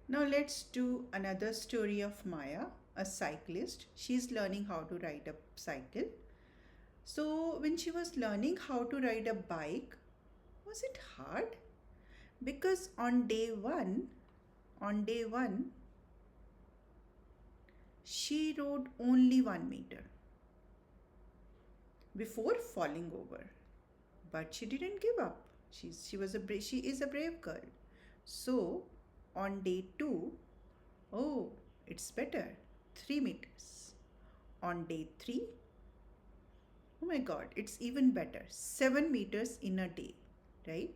Now let's do another story of Maya, a cyclist. She's learning how to ride a cycle. So when she was learning how to ride a bike, was it hard? Because on day one, she rode only 1 meter before falling over. But she didn't give up. She is a brave girl. So on day two, oh, it's better, 3 meters. On day three, oh my god, it's even better, 7 meters in a day, right?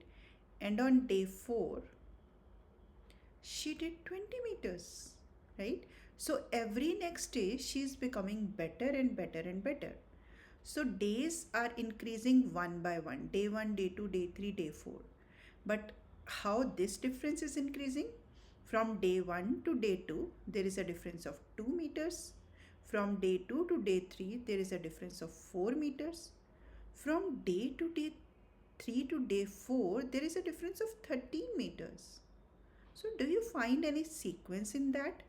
And on day four, she did 20 meters, right? So every next day, she's becoming better and better and better. So days are increasing one by one, day one, day two, day three, day four. But how this difference is increasing? From day 1 to day 2, there is a difference of 2 meters. From day 2 to day 3, there is a difference of 4 meters. From day 3 to day 4, there is a difference of 13 meters. So, do you find any sequence in that?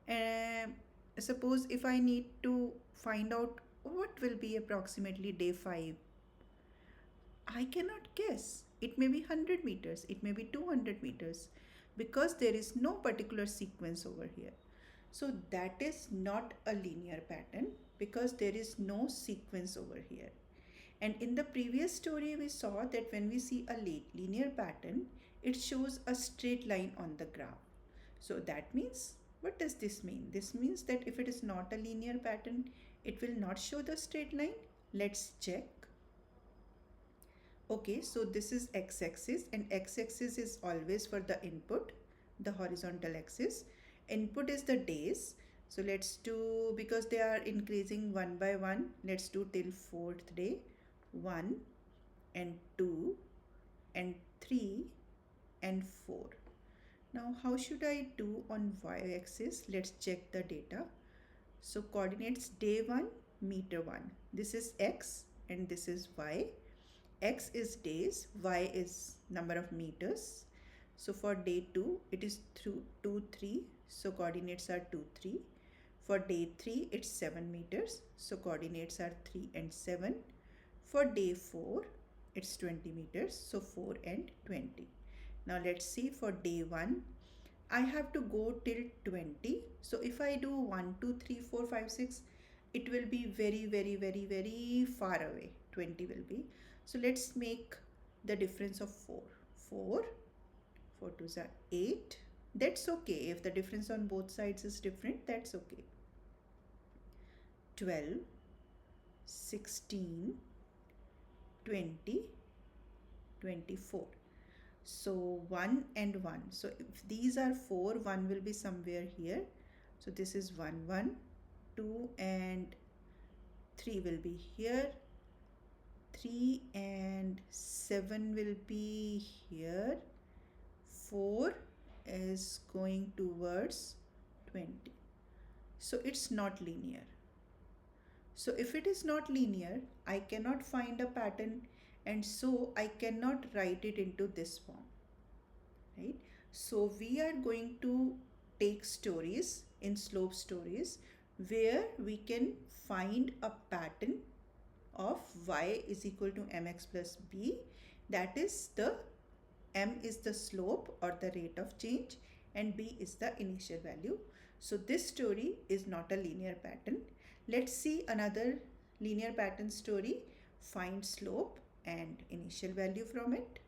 Um Suppose if I need to find out what will be approximately day 5, I cannot guess. It may be 100 meters, it may be 200 meters, because there is no particular sequence over here. So that is not a linear pattern because there is no sequence over here. And in the previous story, we saw that when we see a linear pattern, it shows a straight line on the graph. So that means, what does this mean? This means that if it is not a linear pattern, it will not show the straight line. Let's check. Okay, so this is x-axis, and x-axis is always for the input, the horizontal axis. Input is the days. So let's do, because they are increasing one by one, let's do till 4th day. 1 and 2 and 3 and 4. Now how should I do on y-axis? Let's check the data. So coordinates day 1, meter 1. This is x and this is y. X is days, y is number of meters. So for day 2, it is 2, 3. So coordinates are 2, 3. For day 3, it's 7 meters. So coordinates are 3 and 7. For day 4, it's 20 meters. So 4 and 20. Now let's see for day 1. I have to go till 20. So if I do 1, 2, 3, 4, 5, 6, it will be very, very, very, very far away. 20 will be. So let's make the difference of 4. 4 2s are 8. That's okay. If the difference on both sides is different, that's okay. 12, 16, 20, 24. So 1 and 1. So if these are 4, 1 will be somewhere here. So this is 1, 1, 2 and 3 will be here. 3 and 7 will be here. 4 is going towards 20. So it's not linear. So if it is not linear, I cannot find a pattern, and so I cannot write it into this form, right? So we are going to take stories in slope stories where we can find a pattern of y is equal to mx plus b. That is, the m is the slope or the rate of change and b is the initial value. So this story is not a linear pattern. Let's see another linear pattern story. Find slope and initial value from it.